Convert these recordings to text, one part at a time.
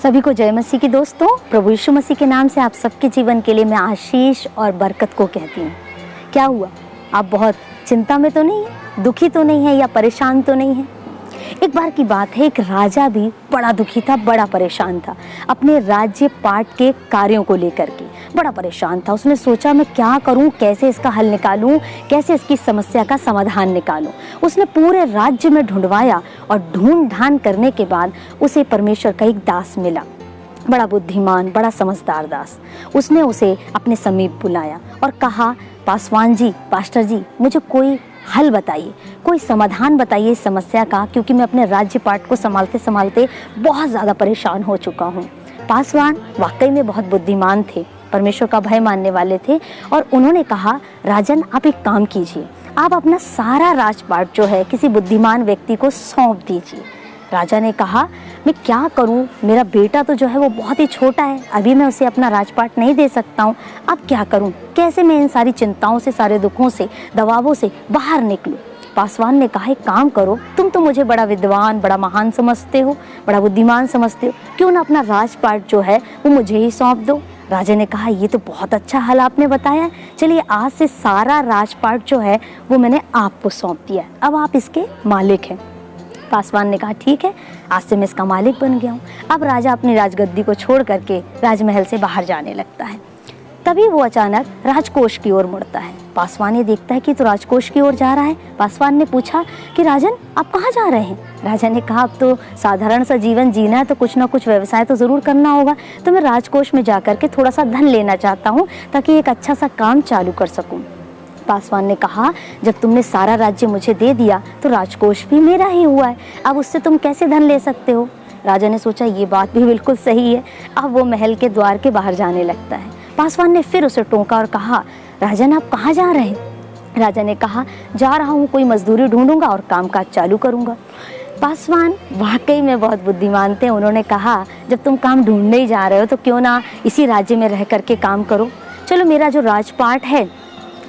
सभी को जय मसीह की दोस्तों। प्रभु यीशु मसीह के नाम से आप सबके जीवन के लिए मैं आशीष और बरकत को कहती हूँ। क्या हुआ? आप बहुत चिंता में तो नहीं है, दुखी तो नहीं है या परेशान तो नहीं है? एक बार की बात है, एक राजा भी बड़ा दुखी था, बड़ा परेशान था। अपने राज्य पाट के कार्यों को लेकर के बड़ा परेशान था। उसने सोचा मैं क्या करूं, कैसे इसका हल निकालूं, कैसे इसकी समस्या का समाधान निकालूं। उसने पूरे राज्य में ढूंढवाया और ढूंढ ढांड करने के बाद उसे परमेश्वर का एक दास मिला, बड़ा बुद्धिमान, बड़ा समझदार दास। उसने उसे अपने समीप बुलाया और कहा, पासवान जी, पास्टर जी, मुझे कोई हल बताइए, कोई समाधान बताइए इस समस्या का, क्योंकि मैं अपने राज्य पाट को संभालते संभालते बहुत ज़्यादा परेशान हो चुका हूँ। पासवान वाकई में बहुत बुद्धिमान थे, परमेश्वर का भय मानने वाले थे और उन्होंने कहा, राजन आप एक काम कीजिए, आप अपना सारा राजपाट जो है किसी बुद्धिमान व्यक्ति को सौंप दीजिए। राजा ने कहा, मैं क्या करूं, मेरा बेटा तो जो है वो बहुत ही छोटा है, अभी मैं उसे अपना राजपाट नहीं दे सकता हूं। अब क्या करूं, कैसे मैं इन सारी चिंताओं से, सारे दुखों से, दबावों से बाहर निकलूं? पासवान ने कहा, एक काम करो, तुम तो मुझे बड़ा विद्वान, बड़ा महान समझते हो, बड़ा बुद्धिमान समझते हो, क्यों ना अपना राजपाट जो है वो मुझे ही सौंप दो। राजा ने कहा, ये तो बहुत अच्छा हल आपने बताया, चलिए आज से सारा राजपाट जो है वो मैंने आपको सौंप दिया, अब आप इसके मालिक हैं। पासवान ने कहा, ठीक है, आज से मैं इसका मालिक बन गया हूँ। अब राजा अपनी राजगद्दी को छोड़ करके राजमहल से बाहर जाने लगता है। तभी वो अचानक राजकोष की ओर मुड़ता है। पासवान ये देखता है कि तो राजकोष की ओर जा रहा है। पासवान ने पूछा कि राजन आप कहाँ जा रहे हैं? राजा ने कहा, अब तो साधारण सा जीवन जीना है तो कुछ ना कुछ व्यवसाय तो ज़रूर करना होगा, तो मैं राजकोष में जा करके थोड़ा सा धन लेना चाहता हूँ ताकि एक अच्छा सा काम चालू कर सकूँ। पासवान ने कहा, जब तुमने सारा राज्य मुझे दे दिया तो राजकोष भी मेरा ही हुआ है, अब उससे तुम कैसे धन ले सकते हो? राजा ने सोचा ये बात भी बिल्कुल सही है। अब वो महल के द्वार के बाहर जाने लगता है। पासवान ने फिर उसे टोका और कहा, राजन आप कहाँ जा रहे हैं? राजा ने कहा, जा रहा हूँ, कोई मजदूरी ढूंढूंगा और कामकाज चालू करूँगा। पासवान वाकई में बहुत बुद्धिमान थे। उन्होंने कहा, जब तुम काम ढूंढने ही जा रहे हो तो क्यों ना इसी राज्य में रह करके काम करो, चलो मेरा जो राजपाट है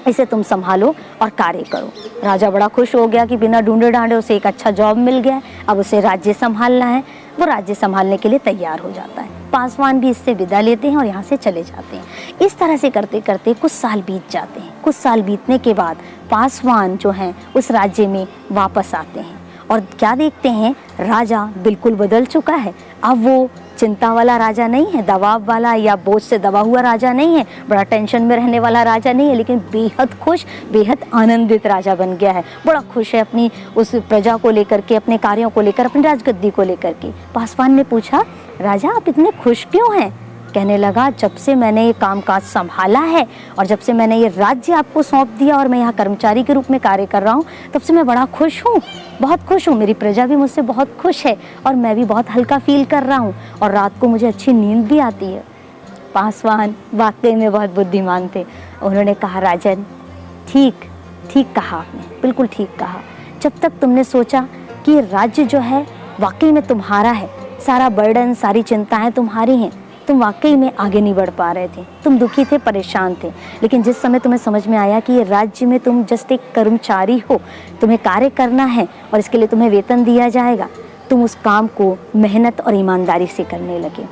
इसे तुम संभालो और कार्य करो। राजा बड़ा खुश हो गया कि बिना ढूंढे ढांढे उसे एक अच्छा जॉब मिल गया, अब उसे राज्य संभालना है। वो राज्य संभालने के लिए तैयार हो जाता है। पासवान भी इससे विदा लेते हैं और यहाँ से चले जाते हैं। इस तरह से करते करते कुछ साल बीत जाते हैं। कुछ साल बीतने के बाद पासवान जो हैं उस राज्य में वापस आते हैं और क्या देखते हैं, राजा बिल्कुल बदल चुका है। अब वो चिंता वाला राजा नहीं है, दबाव वाला या बोझ से दबा हुआ राजा नहीं है, बड़ा टेंशन में रहने वाला राजा नहीं है, लेकिन बेहद खुश, बेहद आनंदित राजा बन गया है। बड़ा खुश है अपनी उस प्रजा को लेकर के, अपने कार्यों को लेकर, अपनी राजगद्दी को लेकर के। पासवान ने पूछा, राजा आप इतने खुश क्यों हैं? कहने लगा, जब से मैंने ये कामकाज संभाला है और जब से मैंने ये राज्य आपको सौंप दिया और मैं यहाँ कर्मचारी के रूप में कार्य कर रहा हूँ, तब से मैं बड़ा खुश हूँ, बहुत खुश हूँ। मेरी प्रजा भी मुझसे बहुत खुश है और मैं भी बहुत हल्का फील कर रहा हूँ और रात को मुझे अच्छी नींद भी आती है। पासवान वाकई में बहुत बुद्धिमान थे। उन्होंने कहा, राजन ठीक कहा आपने, बिल्कुल ठीक कहा। जब तक तुमने सोचा कि राज्य जो है वाकई में तुम्हारा है, सारा बर्डन, सारी चिंताएँ तुम्हारी हैं, तुम वाकई में आगे नहीं बढ़ पा रहे थे, तुम दुखी थे, परेशान थे। लेकिन जिस समय तुम्हें समझ में आया कि ये राज्य में तुम जस्ट एक कर्मचारी हो, तुम्हें कार्य करना है और इसके लिए तुम्हें वेतन दिया जाएगा, तुम उस काम को मेहनत और ईमानदारी से करने लगे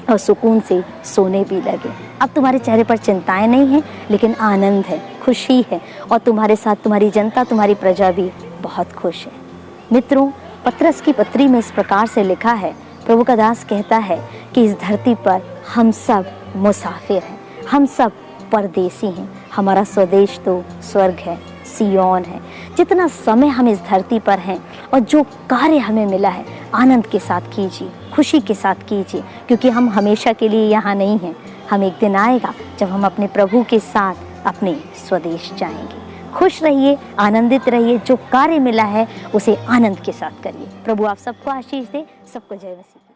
और सुकून से सोने भी लगे। अब तुम्हारे चेहरे पर चिंताएं नहीं हैं, लेकिन आनंद है, खुशी है और तुम्हारे साथ तुम्हारी जनता, तुम्हारी प्रजा भी बहुत खुश है। मित्रों, पतरस की पत्री में इस प्रकार से लिखा है, प्रभु का दास कहता है कि इस धरती पर हम सब मुसाफिर हैं, हम सब परदेसी हैं, हमारा स्वदेश तो स्वर्ग है, सियोन है। जितना समय हम इस धरती पर हैं और जो कार्य हमें मिला है, आनंद के साथ कीजिए, खुशी के साथ कीजिए, क्योंकि हम हमेशा के लिए यहाँ नहीं हैं। हम एक दिन आएगा जब हम अपने प्रभु के साथ अपने स्वदेश जाएंगे। खुश रहिए, आनंदित रहिए, जो कार्य मिला है उसे आनंद के साथ करिए। प्रभु आप सबको आशीष दे। सबको जय मसीह।